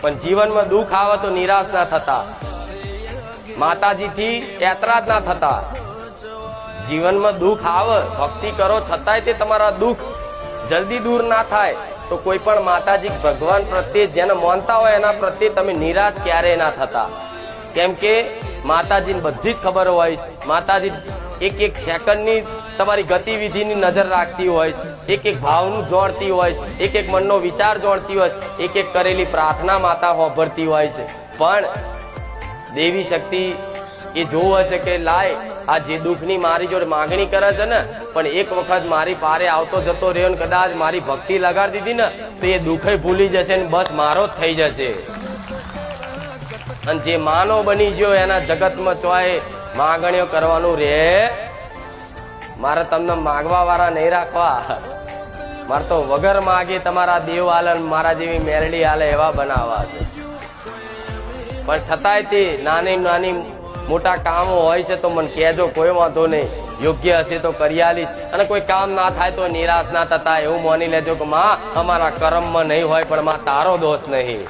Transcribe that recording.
પણ જીવનમાં દુઃખ આવે તો નિરાશ ના થતા, માતાજીથી એતરાજ ના થતા. જીવનમાં દુઃખ આવે, ભક્તિ કરો છતાંય તે તમારા દુઃખ જલ્દી દૂર ના થાય તો કોઈ પણ માતાજી ભગવાન પ્રત્યે જેને માનતા હોય એના પ્રત્યે તમે નિરાશ ક્યારેય ના થતા. કેમ કે માતાજીને બધી જ ખબર હોય છે. માતાજી એક એક સેકન્ડની તમારી ગતિવિધિની નજર રાખતી હોય છે, એક એક ભાવનું જોડતી હોય છે, એક એક મનનો વિચાર જોડતી હોય છે, એક એક કરેલી પ્રાર્થના માતા હોભરતી હોય છે. પણ દેવી શક્તિ એ જોવું હશે કે લાય આ જે દુઃખની મારી જોડે માંગણી કરે છે ને, પણ એક વખત મારી પારે આવતો જતો રહ્યો ને કદાચ મારી ભક્તિ લગાડી દીધી ને તો એ દુઃખે ભૂલી જશે ને બસ મારો જ થઈ જશે. અને જે માનો બની ગયો એના જગતમાં ચોય માંગણીઓ કરવાનું રે. મારે તમને માગવા વાળા નહીં રાખવા, મારે તો વગર માગે તમારા દેવ હાલે મારા જેવી મેરડી હાલે એવા બનાવવા છે. પણ છતાંય તે નાની નાની મોટા કામો હોય છે તો મને કહેજો, કોઈ વાંધો નહીં, યોગ્ય હશે તો કરી આલીશ. અને કોઈ કામ ના થાય તો નિરાશ ના થતા એવું માની લેજો કે માં અમારા કર્મમાં નહીં હોય પણ માં તારો દોષ નહીં.